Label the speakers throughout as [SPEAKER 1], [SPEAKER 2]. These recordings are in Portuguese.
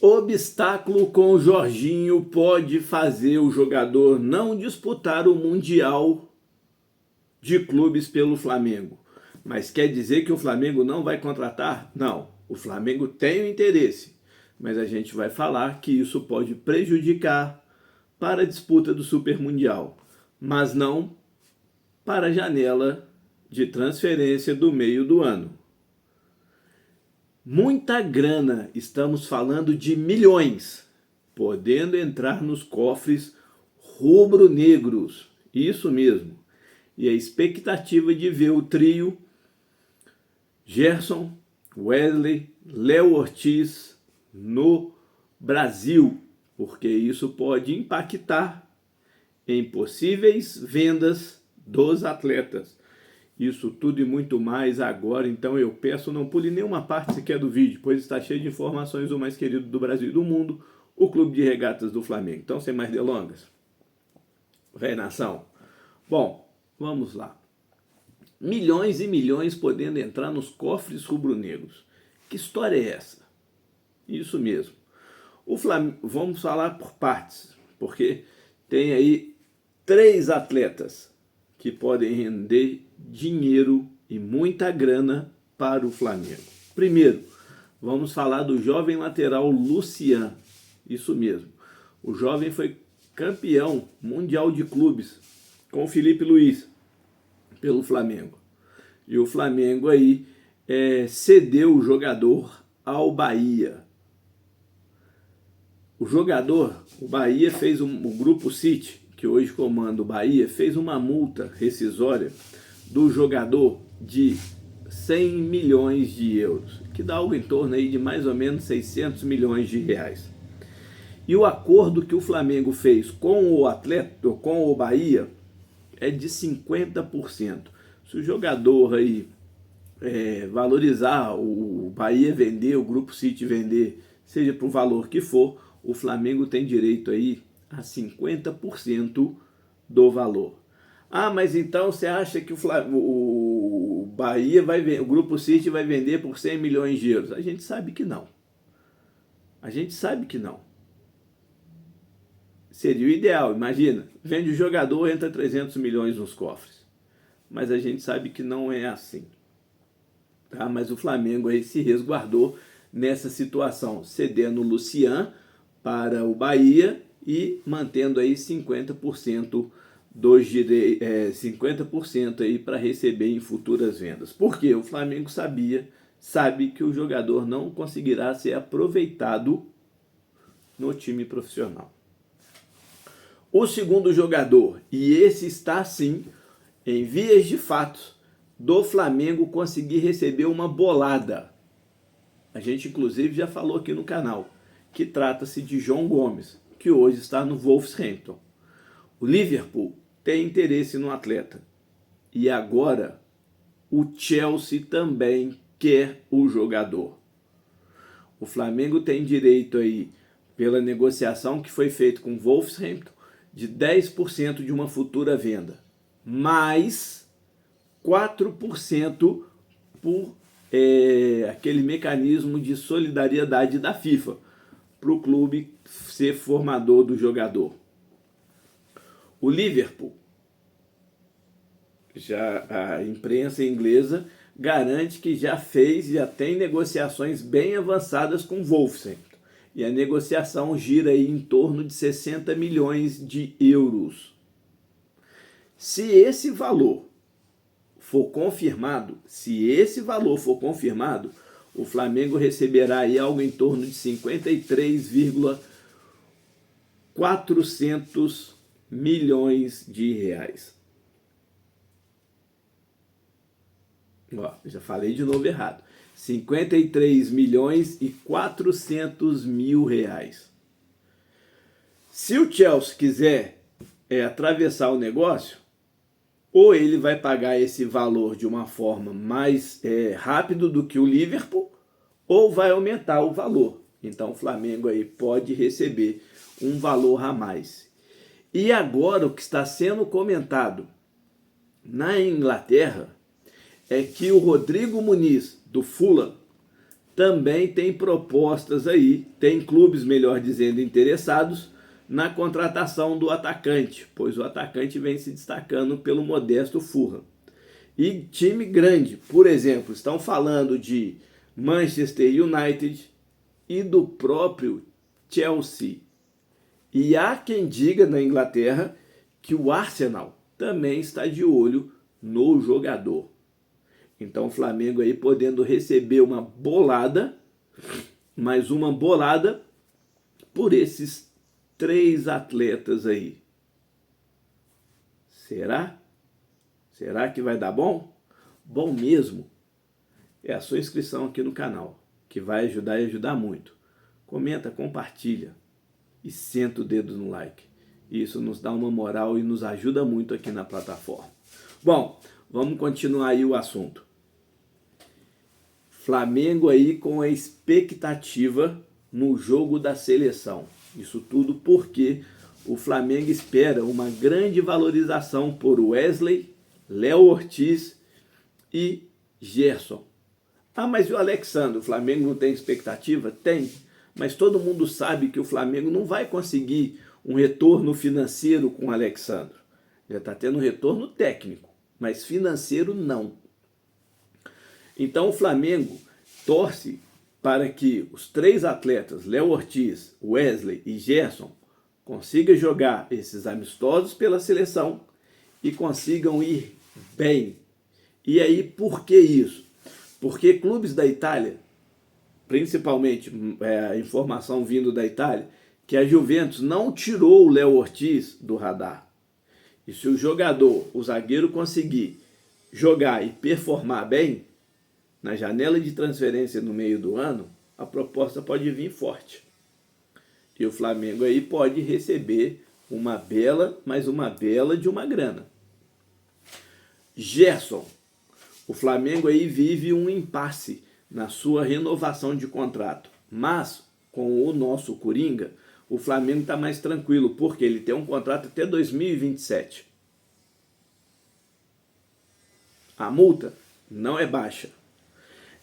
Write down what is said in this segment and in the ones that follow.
[SPEAKER 1] Obstáculo com o Jorginho pode fazer o jogador não disputar o Mundial de Clubes pelo Flamengo. Mas quer dizer que o Flamengo não vai contratar? Não, o Flamengo tem o interesse, mas a gente vai falar que isso pode prejudicar para a disputa do Super Mundial, mas não para a janela de transferência do meio do ano. Muita grana, estamos falando de milhões, podendo entrar nos cofres rubro-negros, isso mesmo. E a expectativa de ver o trio Gerson, Wesley, Léo Ortiz no Brasil, porque isso pode impactar em possíveis vendas dos atletas. Isso tudo e muito mais agora, então eu peço, não pule nenhuma parte sequer do vídeo, pois está cheio de informações do mais querido do Brasil e do mundo, o Clube de Regatas do Flamengo. Então, sem mais delongas, vem nação. Bom, vamos lá. Milhões e milhões podendo entrar nos cofres rubro-negros. Que história é essa? Isso mesmo. O Flamengo, vamos falar por partes, porque tem aí 3 atletas que podem render dinheiro e muita grana para o Flamengo. Primeiro, vamos falar do jovem lateral Lucian. Isso mesmo. O jovem foi campeão mundial de clubes com o Felipe Luiz pelo Flamengo. E o Flamengo aí cedeu o jogador ao Bahia. O Bahia fez o Grupo City, que hoje comanda o Bahia, fez uma multa rescisória do jogador de 100 milhões de euros, que dá algo em torno aí de mais ou menos 600 milhões de reais. E o acordo que o Flamengo fez com o atleta, com o Bahia, é de 50%. Se o jogador aí valorizar, o Bahia vender, o Grupo City vender, seja para o valor que for, o Flamengo tem direito aí a 50% do valor. Ah, mas então você acha que o Bahia o Grupo City vai vender por 100 milhões de euros? A gente sabe que não. A gente sabe que não. Seria o ideal, imagina, vende o jogador, entra 300 milhões nos cofres. Mas a gente sabe que não é assim. Tá? Mas o Flamengo aí se resguardou nessa situação, cedendo o Lucian para o Bahia e mantendo aí 50% dos 50% aí para receber em futuras vendas. Porque o Flamengo sabe que o jogador não conseguirá ser aproveitado no time profissional. O segundo jogador, e esse está sim em vias de fato do Flamengo conseguir receber uma bolada. A gente inclusive já falou aqui no canal, que trata-se de João Gomes, que hoje está no Wolverhampton. O Liverpool tem interesse no atleta. E agora o Chelsea também quer o jogador. O Flamengo tem direito aí, pela negociação que foi feita com o Wolverhampton, de 10% de uma futura venda, mais 4% por aquele mecanismo de solidariedade da FIFA, para o clube ser formador do jogador. O Liverpool, a imprensa inglesa garante que já tem negociações bem avançadas com o Wolverhampton. E a negociação gira aí em torno de 60 milhões de euros. Se esse valor for confirmado, o Flamengo receberá aí algo em torno de 53,400 milhões de reais. Ó, já falei de novo errado. 53 milhões e 400 mil reais. Se o Chelsea quiser atravessar o negócio, ou ele vai pagar esse valor de uma forma mais rápido do que o Liverpool, ou vai aumentar o valor. Então o Flamengo aí pode receber um valor a mais. E agora o que está sendo comentado na Inglaterra é que o Rodrigo Muniz, do Fulham, também tem propostas aí, tem clubes, melhor dizendo, interessados na contratação do atacante, pois o atacante vem se destacando pelo modesto Fulham. E time grande, por exemplo, estão falando de Manchester United e do próprio Chelsea. E há quem diga na Inglaterra que o Arsenal também está de olho no jogador. Então o Flamengo aí podendo receber uma bolada, mais uma bolada por esses 3 atletas aí. Será? Será que vai dar bom? Bom mesmo é a sua inscrição aqui no canal, que vai ajudar e ajudar muito. Comenta, compartilha e senta o dedo no like. Isso nos dá uma moral e nos ajuda muito aqui na plataforma. Bom, vamos continuar aí o assunto. Flamengo aí com a expectativa no jogo da seleção. Isso tudo porque o Flamengo espera uma grande valorização por Wesley, Léo Ortiz e Gerson. Ah, mas e o Alexandre? O Flamengo não tem expectativa? Tem. Mas todo mundo sabe que o Flamengo não vai conseguir um retorno financeiro com o Alexandre. Já está tendo um retorno técnico, mas financeiro não. Então o Flamengo torce para que os 3 atletas, Léo Ortiz, Wesley e Gerson, consigam jogar esses amistosos pela seleção e consigam ir bem. E aí, por que isso? Porque clubes da Itália, principalmente a informação vindo da Itália, que a Juventus não tirou o Léo Ortiz do radar. E se o jogador, o zagueiro, conseguir jogar e performar bem, na janela de transferência no meio do ano, a proposta pode vir forte. E o Flamengo aí pode receber uma bela, mas uma bela de uma grana. Gerson, o Flamengo aí vive um impasse na sua renovação de contrato. Mas, com o nosso Coringa, o Flamengo está mais tranquilo, porque ele tem um contrato até 2027. A multa não é baixa.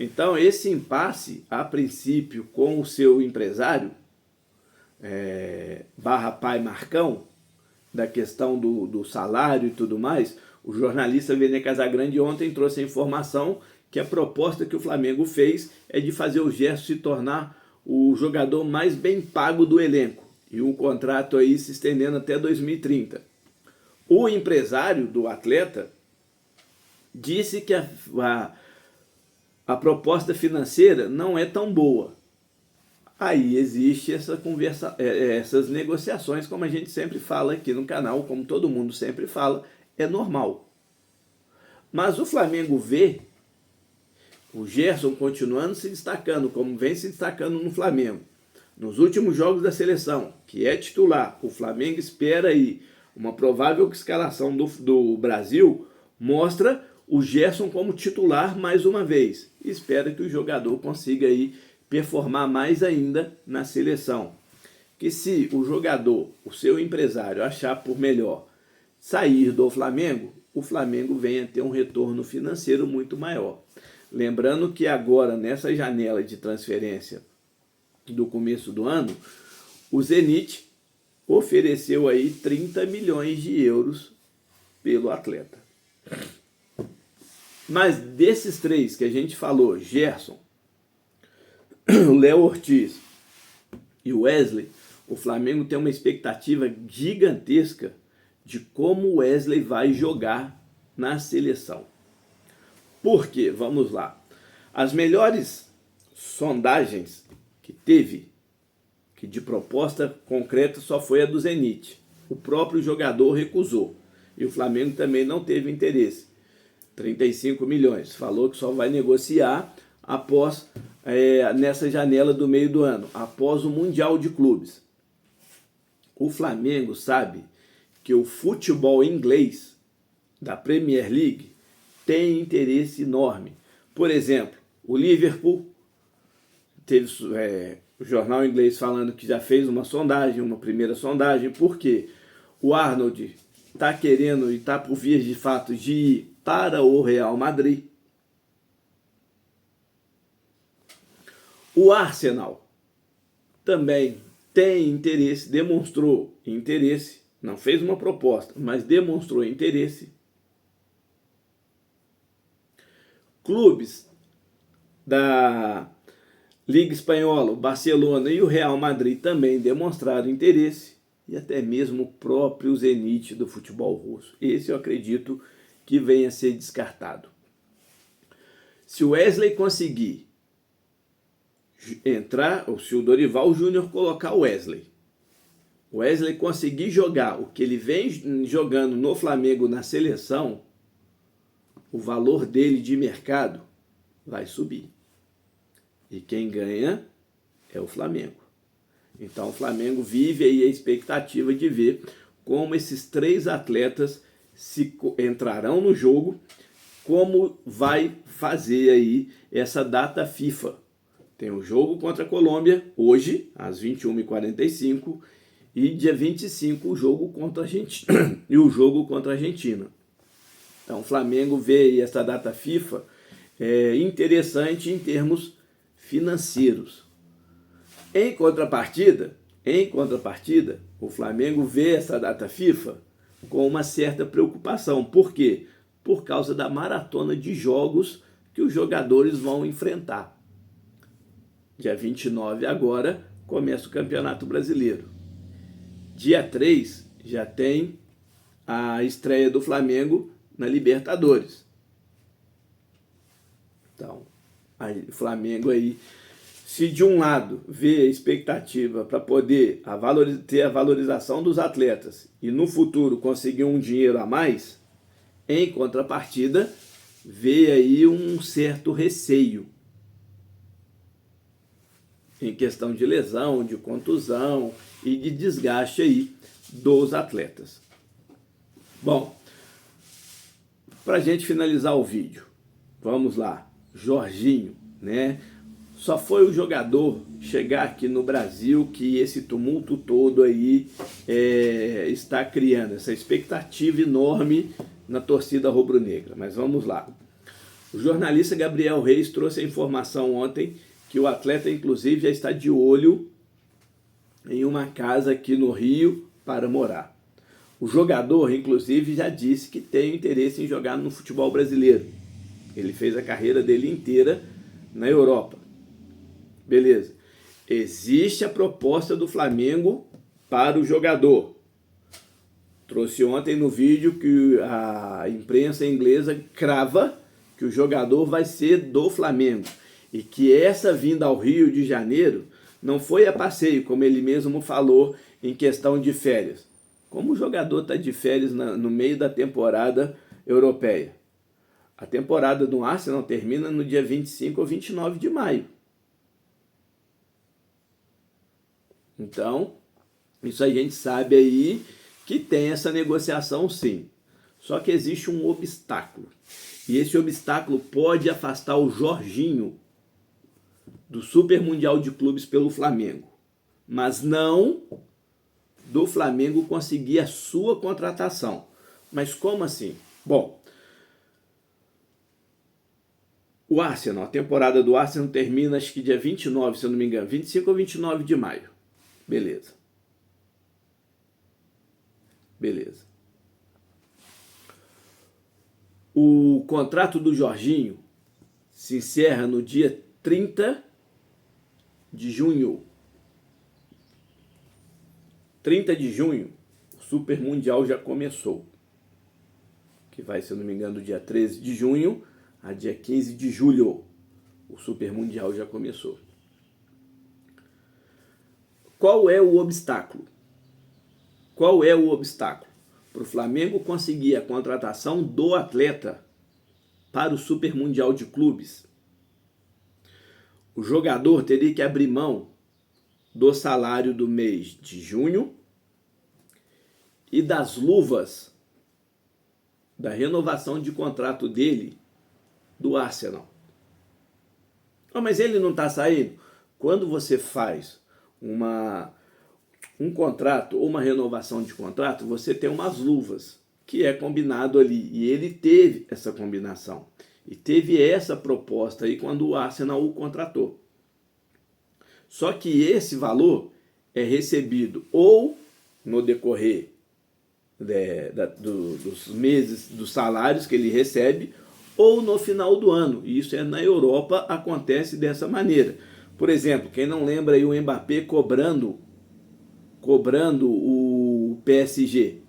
[SPEAKER 1] Então, esse impasse, a princípio, com o seu empresário, barra pai Marcão, da questão do salário e tudo mais, o jornalista Vene Casagrande ontem trouxe a informação que a proposta que o Flamengo fez é de fazer o Gerson se tornar o jogador mais bem pago do elenco, e um contrato aí se estendendo até 2030. O empresário do atleta disse que a proposta financeira não é tão boa. Aí existe essa conversa, essas negociações, como a gente sempre fala aqui no canal, como todo mundo sempre fala, é normal. Mas o Flamengo vê o Gerson continuando se destacando, como vem se destacando no Flamengo. Nos últimos jogos da seleção, que é titular, o Flamengo espera aí uma provável escalação do Brasil, mostra o Gerson como titular mais uma vez. Espera que o jogador consiga aí performar mais ainda na seleção. Que se o jogador, o seu empresário, achar por melhor sair do Flamengo, o Flamengo venha ter um retorno financeiro muito maior. Lembrando que agora, nessa janela de transferência do começo do ano, o Zenit ofereceu aí 30 milhões de euros pelo atleta. Mas desses 3 que a gente falou, Gerson, o Léo Ortiz e o Wesley, o Flamengo tem uma expectativa gigantesca de como o Wesley vai jogar na seleção. Por quê? Vamos lá. As melhores sondagens que teve, que de proposta concreta só foi a do Zenit. O próprio jogador recusou. E o Flamengo também não teve interesse. 35 milhões. Falou que só vai negociar após nessa janela do meio do ano, após o Mundial de Clubes. O Flamengo sabe que o futebol inglês da Premier League tem interesse enorme. Por exemplo, o Liverpool teve o jornal inglês falando que já fez uma sondagem, uma primeira sondagem, porque o Arnold está querendo e está por vias de fato de ir para o Real Madrid. O Arsenal também tem interesse, demonstrou interesse, não fez uma proposta, mas demonstrou interesse. Clubes da Liga Espanhola, o Barcelona e o Real Madrid também demonstraram interesse, e até mesmo o próprio Zenit do futebol russo. Esse eu acredito que venha a ser descartado. Se o Wesley conseguir entrar, ou se o Dorival Júnior colocar o Wesley conseguir jogar o que ele vem jogando no Flamengo na seleção, o valor dele de mercado vai subir. E quem ganha é o Flamengo. Então o Flamengo vive aí a expectativa de ver como esses 3 atletas entrarão no jogo, como vai fazer aí essa data FIFA. Tem o jogo contra a Colômbia, hoje, às 21h45, e dia 25 o jogo contra a Argentina. E o jogo contra a Argentina. Então o Flamengo vê aí essa data FIFA interessante em termos financeiros. Em contrapartida, o Flamengo vê essa data FIFA com uma certa preocupação. Por quê? Por causa da maratona de jogos que os jogadores vão enfrentar. Dia 29 agora começa o Campeonato Brasileiro. Dia 3 já tem a estreia do Flamengo na Libertadores. Então, o Flamengo aí, se de um lado vê a expectativa para poder ter a valorização dos atletas e no futuro conseguir um dinheiro a mais, em contrapartida, vê aí um certo receio em questão de lesão, de contusão e de desgaste aí dos atletas. Bom, para a gente finalizar o vídeo, vamos lá. Jorginho, né? Só foi o jogador chegar aqui no Brasil que esse tumulto todo aí está criando, essa expectativa enorme na torcida rubro-negra. Mas vamos lá. O jornalista Gabriel Reis trouxe a informação ontem que o atleta, inclusive, já está de olho em uma casa aqui no Rio para morar. O jogador, inclusive, já disse que tem interesse em jogar no futebol brasileiro. Ele fez a carreira dele inteira na Europa. Beleza. Existe a proposta do Flamengo para o jogador. Trouxe ontem no vídeo que a imprensa inglesa crava que o jogador vai ser do Flamengo. E que essa vinda ao Rio de Janeiro não foi a passeio, como ele mesmo falou, em questão de férias. Como o jogador está de férias no meio da temporada europeia? A temporada do Arsenal termina no dia 25 ou 29 de maio. Então, isso a gente sabe aí que tem essa negociação sim. Só que existe um obstáculo. E esse obstáculo pode afastar o Jorginho do Super Mundial de Clubes pelo Flamengo. Mas não do Flamengo conseguir a sua contratação. Mas como assim? Bom, o Arsenal, a temporada do Arsenal termina acho que dia 29, se eu não me engano, 25 ou 29 de maio. Beleza. O contrato do Jorginho se encerra no dia 30 de junho. 30 de junho, o Super Mundial já começou. Que vai, se eu não me engano, do dia 13 de junho a dia 15 de julho. O Super Mundial já começou. Qual é o obstáculo? Qual é o obstáculo? Para o Flamengo conseguir a contratação do atleta para o Super Mundial de Clubes, o jogador teria que abrir mão do salário do mês de junho e das luvas da renovação de contrato dele do Arsenal. Oh, mas ele não está saindo? Quando você faz um contrato ou uma renovação de contrato, você tem umas luvas que é combinado ali. E ele teve essa combinação. E teve essa proposta aí quando o Arsenal o contratou. Só que esse valor é recebido ou no decorrer dos meses, dos salários que ele recebe, ou no final do ano. E isso na Europa acontece dessa maneira. Por exemplo, quem não lembra aí o Mbappé cobrando o PSG.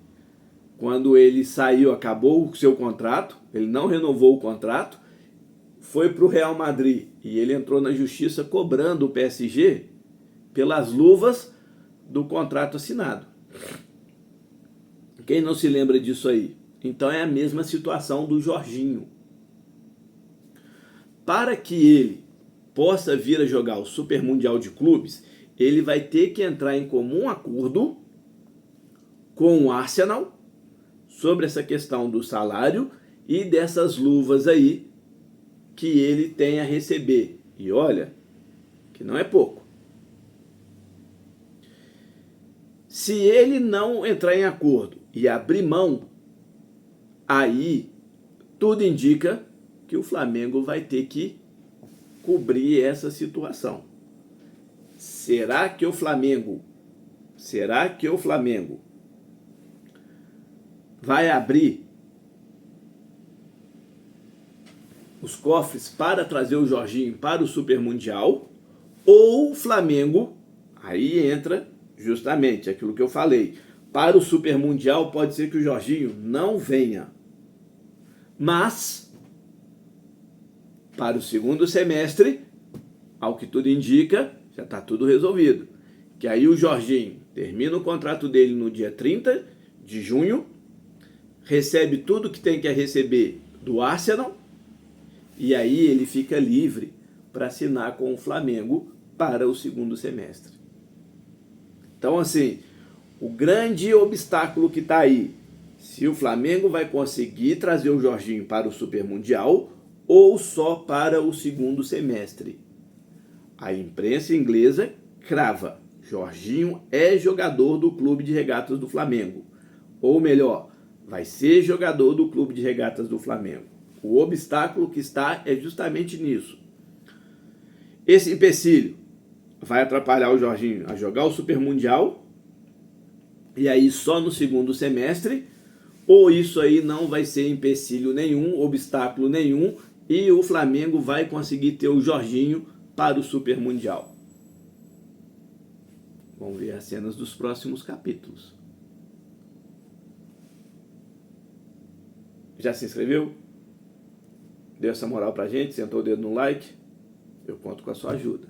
[SPEAKER 1] Quando ele saiu, acabou o seu contrato, ele não renovou o contrato, foi para o Real Madrid e ele entrou na justiça cobrando o PSG pelas luvas do contrato assinado. Quem não se lembra disso aí? Então é a mesma situação do Jorginho. Para que ele possa vir a jogar o Super Mundial de Clubes, ele vai ter que entrar em comum acordo com o Arsenal sobre essa questão do salário e dessas luvas aí que ele tem a receber. E olha, que não é pouco. Se ele não entrar em acordo e abrir mão, aí tudo indica que o Flamengo vai ter que cobrir essa situação. Será que o Flamengo vai abrir os cofres para trazer o Jorginho para o Super Mundial? Ou o Flamengo, aí entra justamente aquilo que eu falei, para o Super Mundial pode ser que o Jorginho não venha, mas para o segundo semestre, ao que tudo indica, já está tudo resolvido. Que aí o Jorginho termina o contrato dele no dia 30 de junho, recebe tudo que tem que receber do Arsenal, e aí ele fica livre para assinar com o Flamengo para o segundo semestre. Então, assim, o grande obstáculo que está aí, se o Flamengo vai conseguir trazer o Jorginho para o Super Mundial ou só para o segundo semestre. A imprensa inglesa crava: Jorginho é jogador do Clube de Regatas do Flamengo. Ou melhor, vai ser jogador do Clube de Regatas do Flamengo. O obstáculo que está é justamente nisso. Esse empecilho vai atrapalhar o Jorginho a jogar o Super Mundial, e aí só no segundo semestre, ou isso aí não vai ser empecilho nenhum, obstáculo nenhum, e o Flamengo vai conseguir ter o Jorginho para o Super Mundial. Vamos ver as cenas dos próximos capítulos. Já se inscreveu? Deu essa moral pra gente? Sentou o dedo no like? Eu conto com a sua ajuda.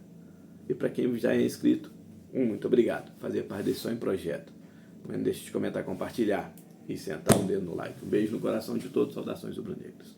[SPEAKER 1] E para quem já é inscrito, muito obrigado. Fazer parte desse sonho projeto. Não deixe de comentar, compartilhar e sentar o dedo no like. Um beijo no coração de todos. Saudações rubro-negras.